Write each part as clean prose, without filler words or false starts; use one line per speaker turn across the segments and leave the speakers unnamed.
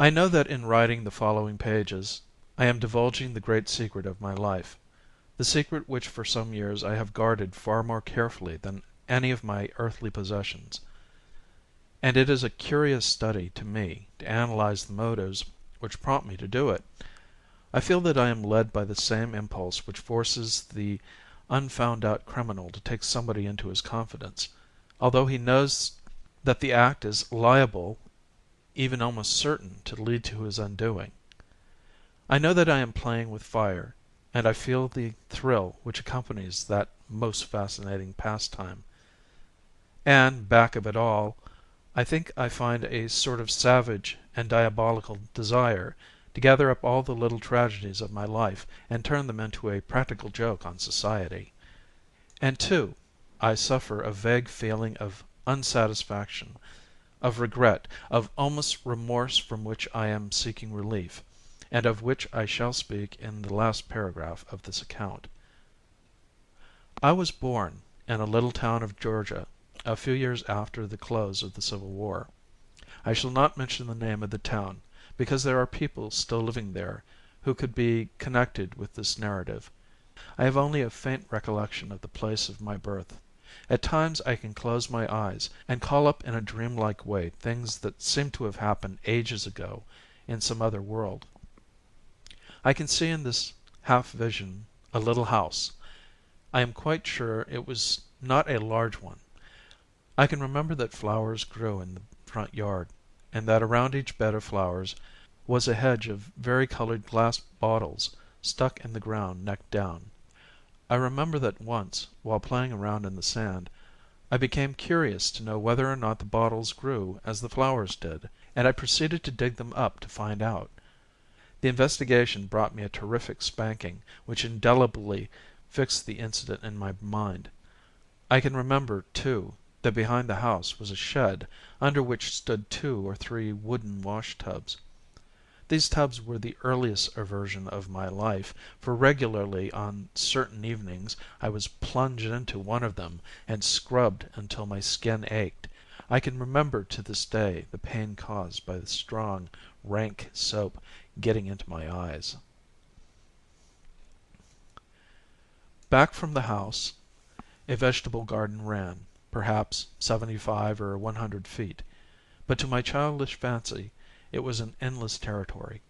I know that in writing the following pages I am divulging the great secret of my life, the secret which for some years I have guarded far more carefully than any of my earthly possessions. And it is a curious study to me to analyze the motives which prompt me to do it. I feel that I am led by the same impulse which forces the unfound out criminal to take somebody into his confidence, although he knows that the act is liable, even almost certain, to lead to his undoing. I know that I am playing with fire, and I feel the thrill which accompanies that most fascinating pastime. And, back of it all, I think I find a sort of savage and diabolical desire to gather up all the little tragedies of my life and turn them into a practical joke on society. And, too, I suffer a vague feeling of unsatisfaction, of regret, of almost remorse from which I am seeking relief, and of which I shall speak in the last paragraph of this account. I was born in a little town of Georgia a few years after the close of the Civil War. I shall not mention the name of the town, because there are people still living there who could be connected with this narrative. I have only a faint recollection of the place of my birth. At times I can close my eyes and call up in a dreamlike way things that seem to have happened ages ago in some other world. I can see in this half vision a little house. I am quite sure it was not a large one. I can remember that flowers grew in the front yard, and that around each bed of flowers was a hedge of vari-colored glass bottles stuck in the ground neck down. I remember that once, while playing around in the sand, I became curious to know whether or not the bottles grew as the flowers did, and I proceeded to dig them up to find out. The investigation brought me a terrific spanking, which indelibly fixed the incident in my mind. I can remember, too, that behind the house was a shed under which stood 2 or 3 wooden wash tubs. These tubs were the earliest aversion of my life, for regularly on certain evenings I was plunged into one of them and scrubbed until my skin ached. I can remember to this day the pain caused by the strong, rank soap getting into my eyes. Back from the house a vegetable garden ran, perhaps 75 or 100 feet, but to my childish fancy it was an endless territory.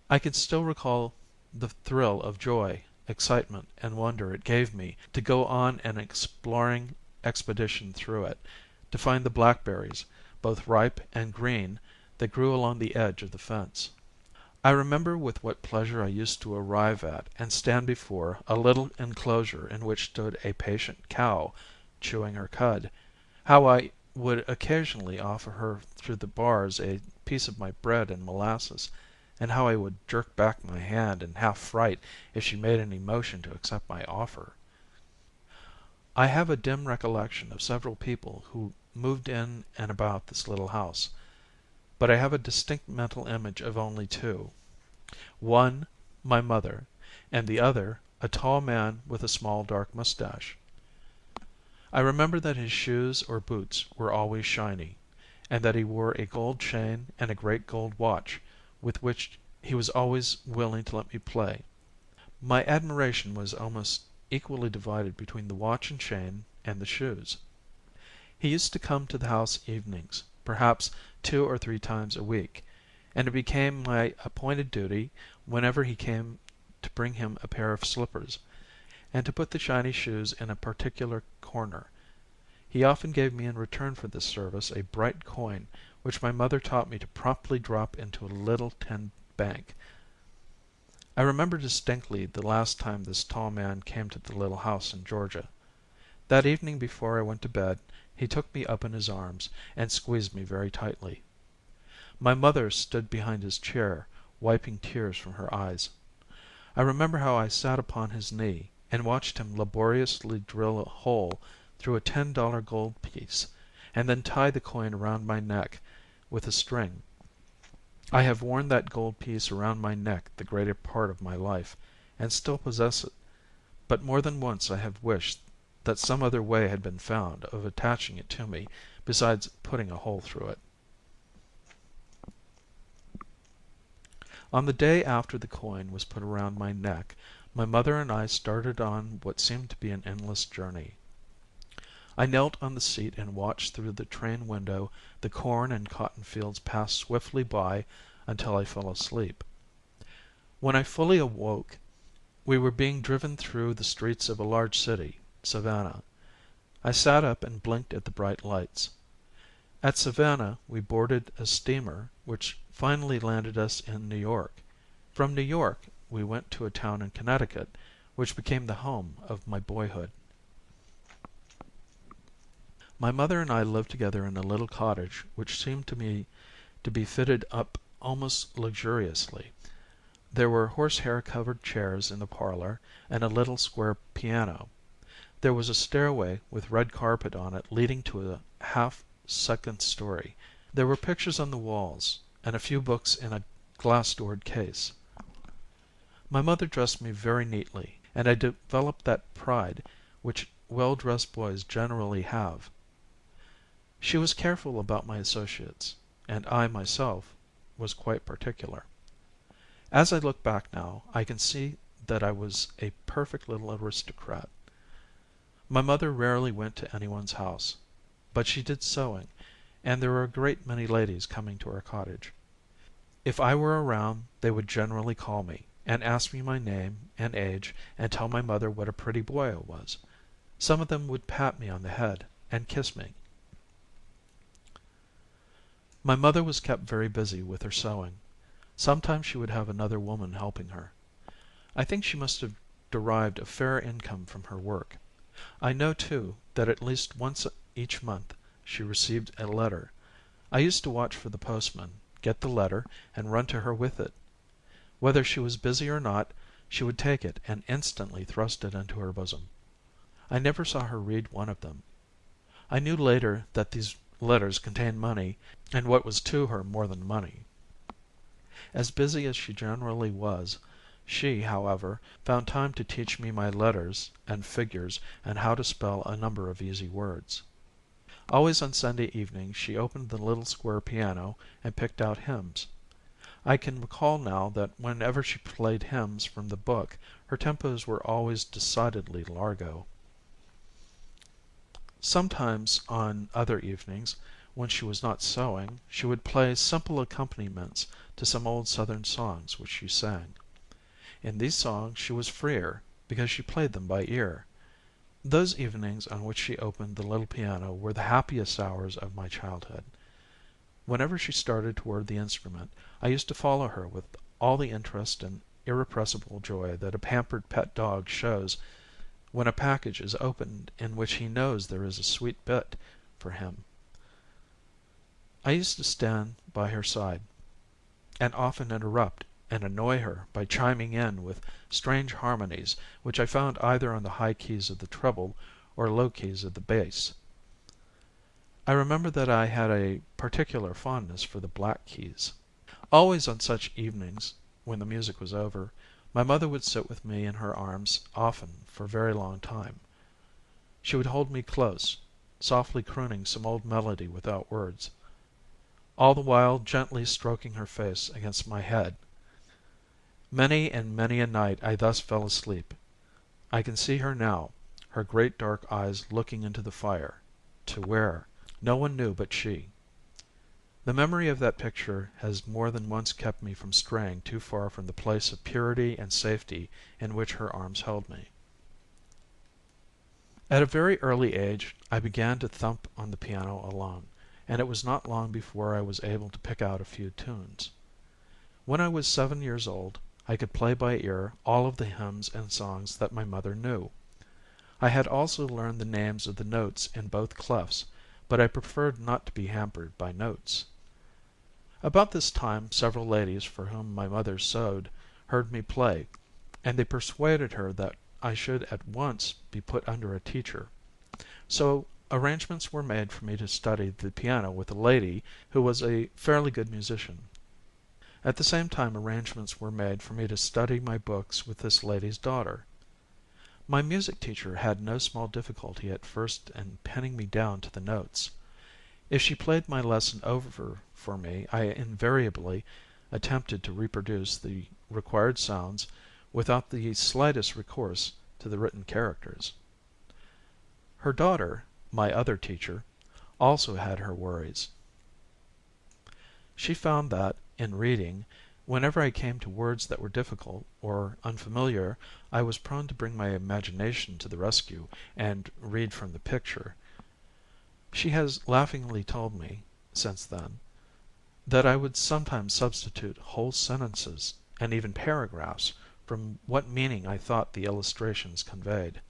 I can still recall the thrill of joy, excitement, and wonder it gave me to go on an exploring expedition through it, to find the blackberries, both ripe and green, that grew along the edge of the fence. I remember with what pleasure I used to arrive at and stand before a little enclosure in which stood a patient cow, chewing her cud, how I would occasionally offer her through the bars a piece of my bread and molasses, and how I would jerk back my hand in half fright if she made any motion to accept my offer. I have a dim recollection of several people who moved in and about this little house, but I have a distinct mental image of only 2. One, my mother, and the other, a tall man with a small dark mustache. I remember that his shoes or boots were always shiny, and that he wore a gold chain and a great gold watch, with which he was always willing to let me play. My admiration was almost equally divided between the watch and chain and the shoes. He used to come to the house evenings, perhaps 2 or 3 times a week, and it became my appointed duty, whenever he came, to bring him a pair of slippers, and to put the shiny shoes in a particular corner. He often gave me in return for this service a bright coin, which my mother taught me to promptly drop into a little tin bank. I remember distinctly the last time this tall man came to the little house in Georgia. That evening before I went to bed he took me up in his arms and squeezed me very tightly. My mother stood behind his chair, wiping tears from her eyes. I remember how I sat upon his knee and watched him laboriously drill a hole through a $10 gold piece, and then tie the coin around my neck with a string. I have worn that gold piece around my neck the greater part of my life, and still possess it, but more than once I have wished that some other way had been found of attaching it to me besides putting a hole through it. On the day after the coin was put around my neck, my mother and I started on what seemed to be an endless journey. I knelt on the seat and watched through the train window the corn and cotton fields pass swiftly by until I fell asleep. When I fully awoke, we were being driven through the streets of a large city, Savannah. I sat up and blinked at the bright lights. At Savannah we boarded a steamer which finally landed us in New York. From New York we went to a town in Connecticut which became the home of my boyhood. My mother and I lived together in a little cottage which seemed to me to be fitted up almost luxuriously. There were horsehair covered chairs in the parlor and a little square piano. There was a stairway with red carpet on it leading to a half second story. There were pictures on the walls and a few books in a glass-doored case. My mother dressed me very neatly, and I developed that pride which well-dressed boys generally have. She was careful about my associates, and I myself was quite particular. As I look back now, I can see that I was a perfect little aristocrat. My mother rarely went to anyone's house, but she did sewing, and there were a great many ladies coming to our cottage. If I were around they would generally call me, and ask me my name and age, and tell my mother what a pretty boy I was. Some of them would pat me on the head and kiss me. My mother was kept very busy with her sewing. Sometimes she would have another woman helping her. I think she must have derived a fair income from her work. I know, too, that at least once each month she received a letter. I used to watch for the postman, get the letter, and run to her with it. Whether she was busy or not, she would take it and instantly thrust it into her bosom. I never saw her read one of them. I knew later that these letters contained money, and what was to her more than money. As busy as she generally was, she, however, found time to teach me my letters and figures and how to spell a number of easy words. Always on Sunday evenings she opened the little square piano and picked out hymns. I can recall now that whenever she played hymns from the book her tempos were always decidedly largo. Sometimes on other evenings, when she was not sewing, she would play simple accompaniments to some old Southern songs which she sang. In these songs she was freer, because she played them by ear. Those evenings on which she opened the little piano were the happiest hours of my childhood. Whenever she started toward the instrument, I used to follow her with all the interest and irrepressible joy that a pampered pet dog shows when a package is opened in which he knows there is a sweet bit for him. I used to stand by her side, and often interrupt and annoy her by chiming in with strange harmonies which I found either on the high keys of the treble or low keys of the bass. I remember that I had a particular fondness for the black keys. Always on such evenings, when the music was over, my mother would sit with me in her arms, often for a very long time. She would hold me close, softly crooning some old melody without words, all the while gently stroking her face against my head. Many and many a night I thus fell asleep. I can see her now, her great dark eyes looking into the fire. To where? No one knew but she. The memory of that picture has more than once kept me from straying too far from the place of purity and safety in which her arms held me. At a very early age I began to thump on the piano alone, and it was not long before I was able to pick out a few tunes. When I was 7 years old I could play by ear all of the hymns and songs that my mother knew. I had also learned the names of the notes in both clefs, but I preferred not to be hampered by notes. About this time several ladies for whom my mother sewed heard me play, and they persuaded her that I should at once be put under a teacher. So arrangements were made for me to study the piano with a lady who was a fairly good musician. At the same time arrangements were made for me to study my books with this lady's daughter. My music teacher had no small difficulty at first in pinning me down to the notes. If she played my lesson over for me I invariably attempted to reproduce the required sounds without the slightest recourse to the written characters. Her daughter, my other teacher, also had her worries. She found that, in reading, whenever I came to words that were difficult or unfamiliar, I was prone to bring my imagination to the rescue and read from the picture. She has laughingly told me, since then, that I would sometimes substitute whole sentences, and even paragraphs, from what meaning I thought the illustrations conveyed.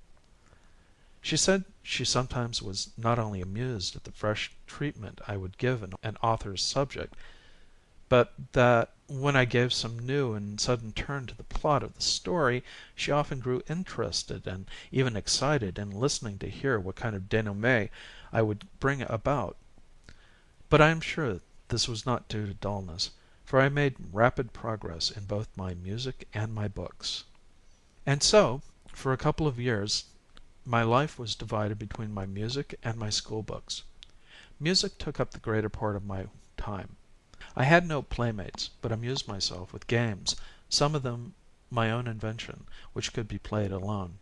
She said she sometimes was not only amused at the fresh treatment I would give an author's subject, but that when I gave some new and sudden turn to the plot of the story, she often grew interested and even excited in listening to hear what kind of denouement I would bring about. But I am sure this was not due to dullness, for I made rapid progress in both my music and my books. And so, for a couple of years, my life was divided between my music and my school books. Music took up the greater part of my time. I had no playmates, but amused myself with games, some of them my own invention, which could be played alone.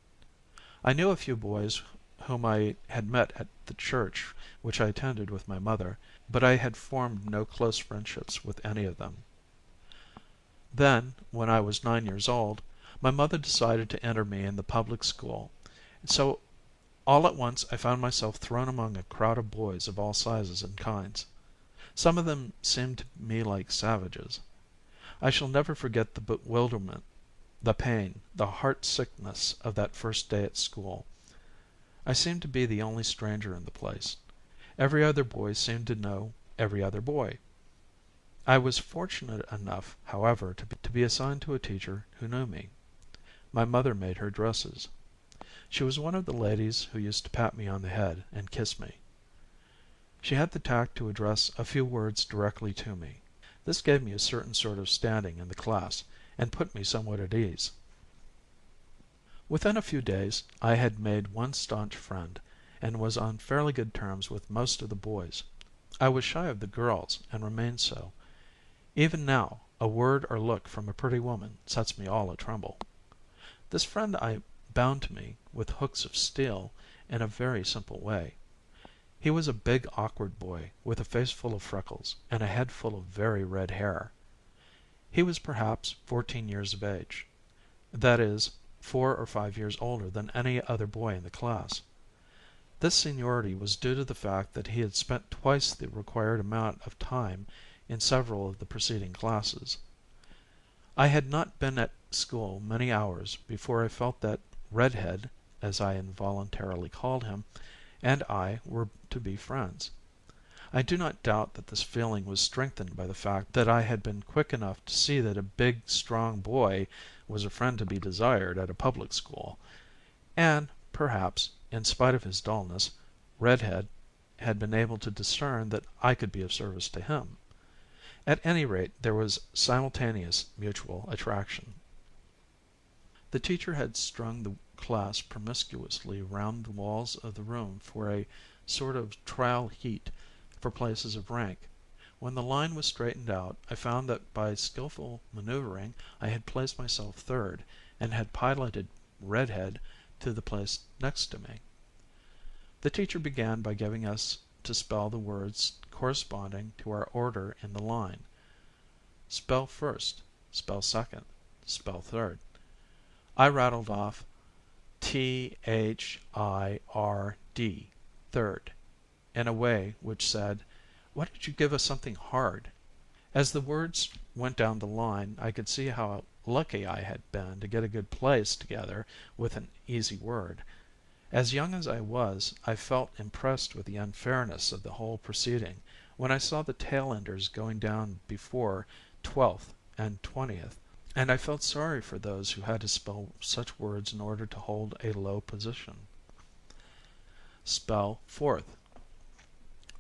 I knew a few boys whom I had met at the church which I attended with my mother, but I had formed no close friendships with any of them. Then, when I was 9 years old, my mother decided to enter me in the public school, so all at once I found myself thrown among a crowd of boys of all sizes and kinds. Some of them seemed to me like savages. I shall never forget the bewilderment, the pain, the heart sickness of that first day at school. I seemed to be the only stranger in the place. Every other boy seemed to know every other boy. I was fortunate enough, however, to be assigned to a teacher who knew me. My mother made her dresses. She was one of the ladies who used to pat me on the head and kiss me. She had the tact to address a few words directly to me. This gave me a certain sort of standing in the class, and put me somewhat at ease. Within a few days I had made one staunch friend, and was on fairly good terms with most of the boys. I was shy of the girls, and remained so. Even now, a word or look from a pretty woman sets me all a tremble. This friend I bound to me with hooks of steel in a very simple way. He was a big awkward boy, with a face full of freckles, and a head full of very red hair. He was perhaps 14 years of age, that is, 4 or 5 years older than any other boy in the class. This seniority was due to the fact that he had spent twice the required amount of time in several of the preceding classes. I had not been at school many hours before I felt that Redhead, as I involuntarily called him, and I were to be friends. I do not doubt that this feeling was strengthened by the fact that I had been quick enough to see that a big, strong boy was a friend to be desired at a public school, and, perhaps, in spite of his dullness, Redhead had been able to discern that I could be of service to him. At any rate, there was simultaneous mutual attraction. The teacher had strung the class promiscuously round the walls of the room for a sort of trial heat for places of rank. When the line was straightened out, I found that by skilful maneuvering I had placed myself third, and had piloted Redhead to the place next to me. The teacher began by giving us to spell the words corresponding to our order in the line. Spell first, spell second, spell third. I rattled off THIRD, third, in a way which said, "Why don't you give us something hard?" As the words went down the line I could see how lucky I had been to get a good place together with an easy word. As young as I was, I felt impressed with the unfairness of the whole proceeding when I saw the tail-enders going down before 12th and 20th, and I felt sorry for those who had to spell such words in order to hold a low position. Spell fourth.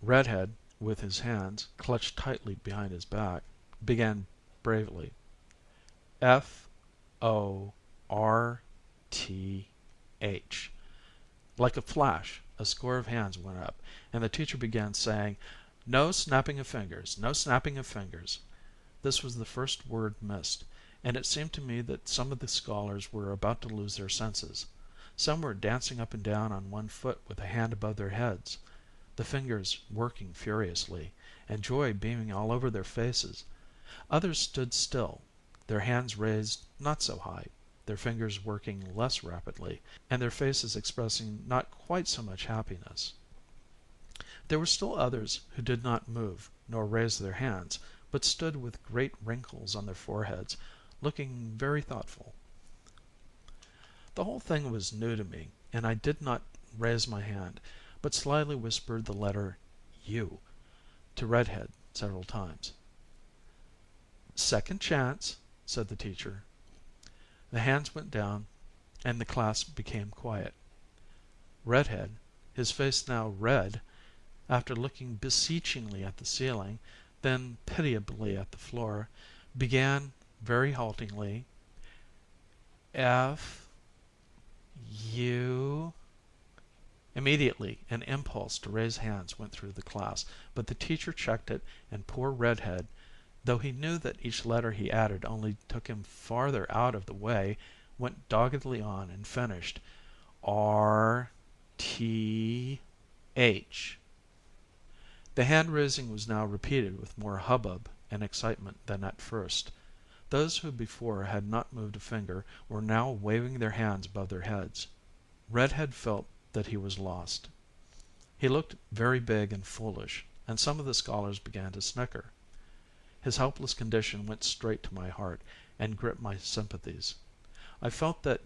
Redhead, with his hands clutched tightly behind his back, began bravely, FORTH. Like a flash a score of hands went up, and the teacher began saying, "No snapping of fingers, no snapping of fingers." This was the first word missed, and it seemed to me that some of the scholars were about to lose their senses. Some were dancing up and down on one foot with a hand above their heads, the fingers working furiously, and joy beaming all over their faces. Others stood still, their hands raised not so high, their fingers working less rapidly, and their faces expressing not quite so much happiness. There were still others who did not move nor raise their hands, but stood with great wrinkles on their foreheads, looking very thoughtful. The whole thing was new to me, and I did not raise my hand, but slyly whispered the letter U to Redhead several times. "Second chance," said the teacher. The hands went down, and the class became quiet. Redhead, his face now red, after looking beseechingly at the ceiling, then pitiably at the floor, began very haltingly, "F U." Immediately an impulse to raise hands went through the class, but the teacher checked it, and poor Redhead, though he knew that each letter he added only took him farther out of the way, went doggedly on and finished R T H. The hand raising was now repeated with more hubbub and excitement than at first. Those who before had not moved a finger were now waving their hands above their heads. Redhead felt that he was lost. He looked very big and foolish, and some of the scholars began to snicker. His helpless condition went straight to my heart, and gripped my sympathies. I felt that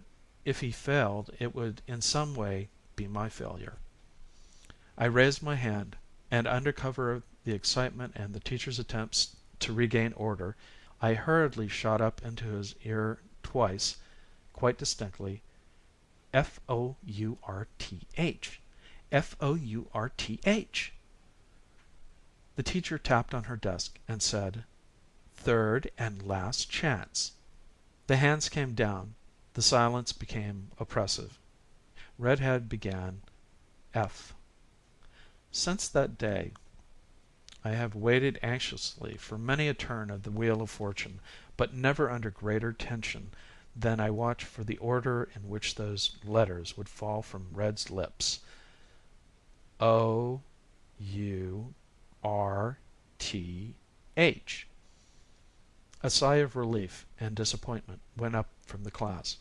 if he failed it would in some way be my failure. I raised my hand, and under cover of the excitement and the teacher's attempts to regain order, I hurriedly shot up into his ear twice, quite distinctly, "F-O-U-R-T-H! F-O-U-R-T-H!" The teacher tapped on her desk and said, "Third and last chance." The hands came down. The silence became oppressive. Redhead began F. Since that day I have waited anxiously for many a turn of the wheel of fortune, but never under greater tension than I watched for the order in which those letters would fall from Red's lips. O-U-R-T-H. A sigh of relief and disappointment went up from the class.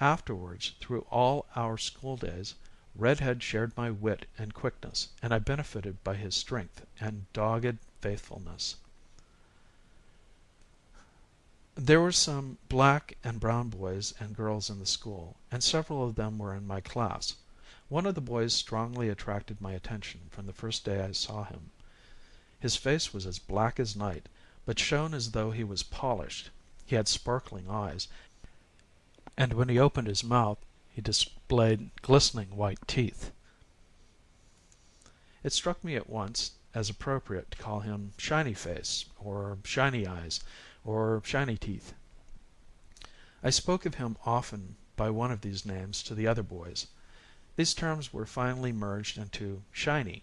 Afterwards, through all our school days, Redhead shared my wit and quickness, and I benefited by his strength and dogged faithfulness. There were some black and brown boys and girls in the school, and several of them were in my class. One of the boys strongly attracted my attention from the first day I saw him. His face was as black as night, but shone as though he was polished. He had sparkling eyes, and when he opened his mouth he displayed glistening white teeth. It struck me at once as appropriate to call him Shiny Face, or Shiny Eyes, or Shiny Teeth. I spoke of him often by one of these names to the other boys. These terms were finally merged into Shiny,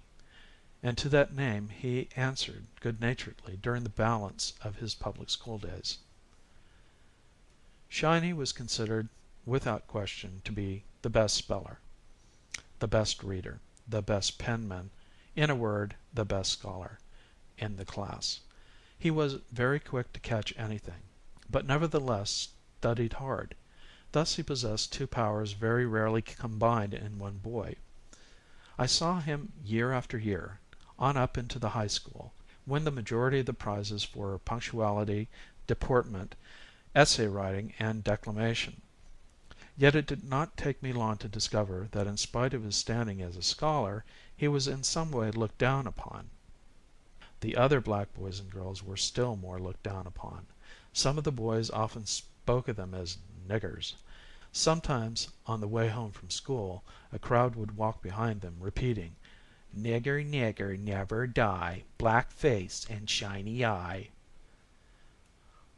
and to that name he answered good-naturedly during the balance of his public school days. Shiny was considered without question to be the best speller, the best reader, the best penman, in a word, the best scholar, in the class. He was very quick to catch anything, but nevertheless studied hard. Thus he possessed two powers very rarely combined in one boy. I saw him year after year, on up into the high school, win the majority of the prizes for punctuality, deportment, essay writing, and declamation. Yet it did not take me long to discover that in spite of his standing as a scholar, he was in some way looked down upon. The other black boys and girls were still more looked down upon. Some of the boys often spoke of them as niggers. Sometimes, on the way home from school, a crowd would walk behind them repeating, "Nigger, nigger, never die, black face and shiny eye."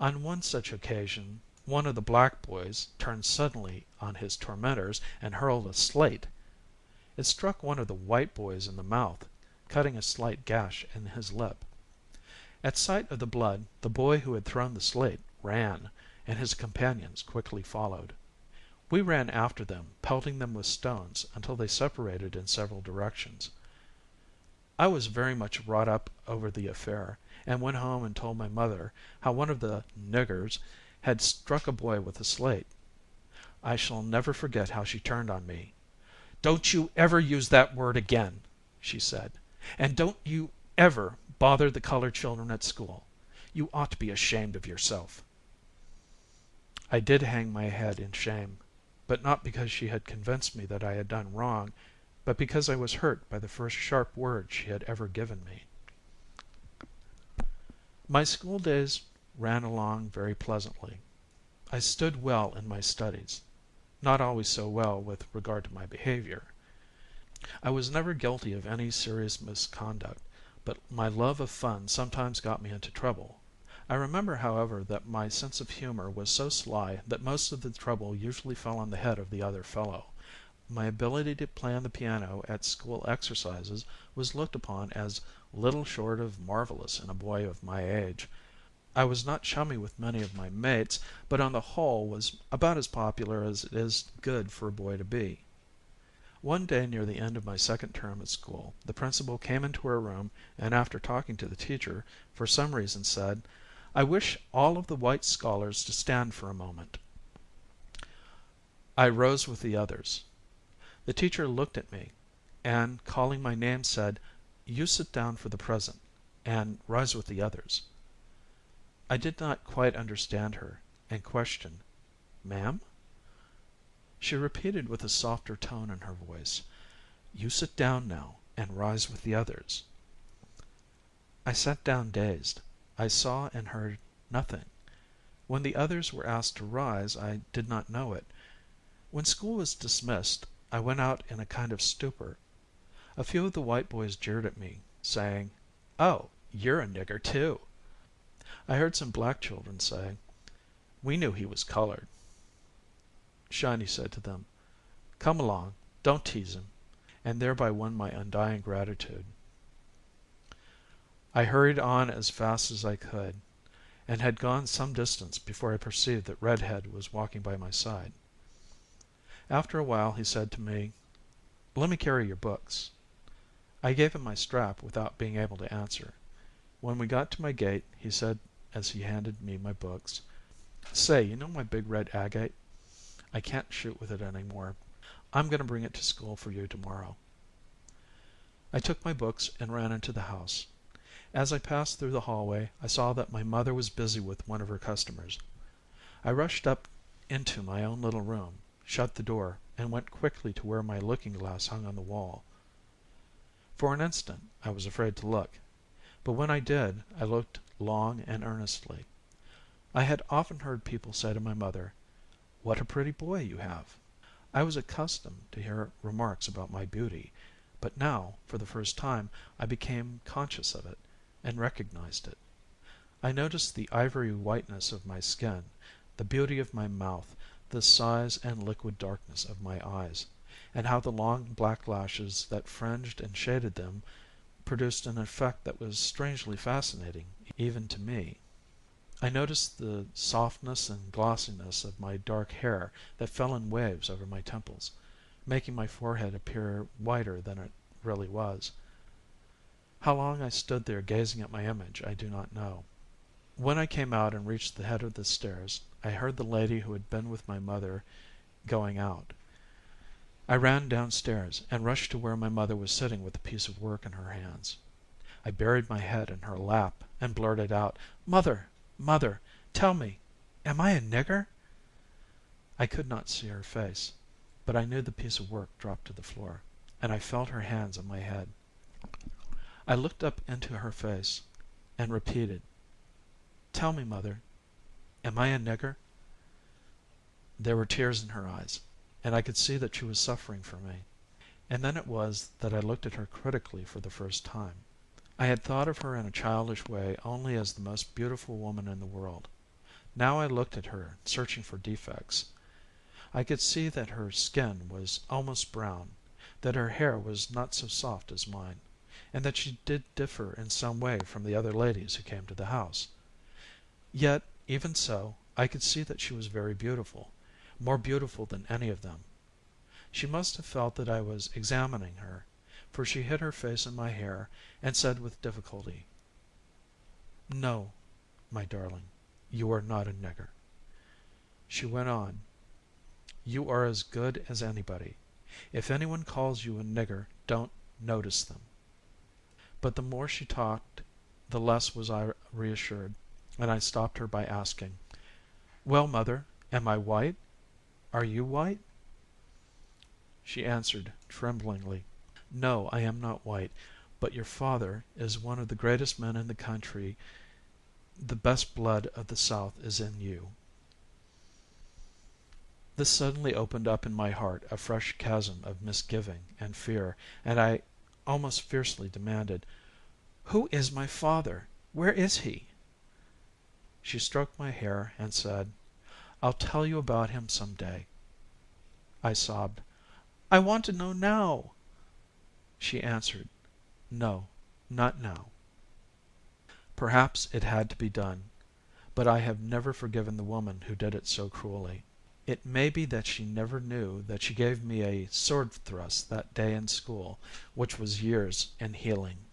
On one such occasion one of the black boys turned suddenly on his tormentors and hurled a slate. It struck one of the white boys in the mouth, cutting a slight gash in his lip. At sight of the blood, the boy who had thrown the slate ran, and his companions quickly followed. We ran after them, pelting them with stones until they separated in several directions. I was very much wrought up over the affair, and went home and told my mother how one of the "niggers" had struck a boy with a slate. I shall never forget how she turned on me. "Don't you ever use that word again," she said, "and don't you ever bother the colored children at school. You ought to be ashamed of yourself." I did hang my head in shame, but not because she had convinced me that I had done wrong, but because I was hurt by the first sharp word she had ever given me. My school days ran along very pleasantly. I stood well in my studies, not always so well with regard to my behavior. I was never guilty of any serious misconduct, but my love of fun sometimes got me into trouble. I remember, however, that my sense of humor was so sly that most of the trouble usually fell on the head of the other fellow. My ability to play on the piano at school exercises was looked upon as little short of marvelous in a boy of my age. I was not chummy with many of my mates, but on the whole was about as popular as it is good for a boy to be. One day near the end of my second term at school, the principal came into our room and after talking to the teacher, for some reason said, "I wish all of the white scholars to stand for a moment." I rose with the others. The teacher looked at me, and calling my name said, "You sit down for the present, and rise with the others." I did not quite understand her, and questioned, "Ma'am?" She repeated with a softer tone in her voice, "You sit down now, and rise with the others." I sat down dazed. I saw and heard nothing. When the others were asked to rise, I did not know it. When school was dismissed, I went out in a kind of stupor. A few of the white boys jeered at me, saying, "Oh, you're a nigger too." I heard some black children say, "We knew he was colored." Shiny said to them, "Come along, don't tease him," and thereby won my undying gratitude. I hurried on as fast as I could, and had gone some distance before I perceived that Redhead was walking by my side. After a while he said to me, "Let me carry your books." I gave him my strap without being able to answer. When we got to my gate, he said as he handed me my books, "Say, you know my big red agate? I can't shoot with it any more. I'm going to bring it to school for you tomorrow." I took my books and ran into the house. As I passed through the hallway, I saw that my mother was busy with one of her customers. I rushed up into my own little room, shut the door, and went quickly to where my looking glass hung on the wall. For an instant I was afraid to look, but when I did, I looked long and earnestly. I had often heard people say to my mother, "What a pretty boy you have." I was accustomed to hear remarks about my beauty, but now, for the first time, I became conscious of it, and recognized it. I noticed the ivory whiteness of my skin, the beauty of my mouth, the size and liquid darkness of my eyes, and how the long black lashes that fringed and shaded them produced an effect that was strangely fascinating, even to me. I noticed the softness and glossiness of my dark hair that fell in waves over my temples, making my forehead appear whiter than it really was. How long I stood there gazing at my image I do not know. When I came out and reached the head of the stairs, I heard the lady who had been with my mother going out. I ran downstairs and rushed to where my mother was sitting with a piece of work in her hands. I buried my head in her lap and blurted out, "Mother, mother, tell me, am I a nigger?" I could not see her face, but I knew the piece of work dropped to the floor, and I felt her hands on my head. I looked up into her face and repeated, "Tell me, mother, am I a nigger?" There were tears in her eyes, and I could see that she was suffering for me. And then it was that I looked at her critically for the first time. I had thought of her in a childish way only as the most beautiful woman in the world. Now I looked at her, searching for defects. I could see that her skin was almost brown, that her hair was not so soft as mine, and that she did differ in some way from the other ladies who came to the house. Yet, even so, I could see that she was very beautiful, more beautiful than any of them. She must have felt that I was examining her, for she hid her face in my hair and said with difficulty: "No, my darling, you are not a nigger." She went on: "You are as good as anybody. If anyone calls you a nigger, don't notice them." But the more she talked the less was I reassured, and I stopped her by asking: "Well, mother, am I white? Are you white?" She answered tremblingly: "No, I am not white, but your father is one of the greatest men in the country. The best blood of the South is in you." This suddenly opened up in my heart a fresh chasm of misgiving and fear, and I almost fiercely demanded: "Who is my father? Where is he?" She stroked my hair and said: "I'll tell you about him some day." I sobbed: "I want to know now." She answered: "No, not now." Perhaps it had to be done, but I have never forgiven the woman who did it so cruelly. It may be that she never knew that she gave me a sword thrust that day in school which was years in healing.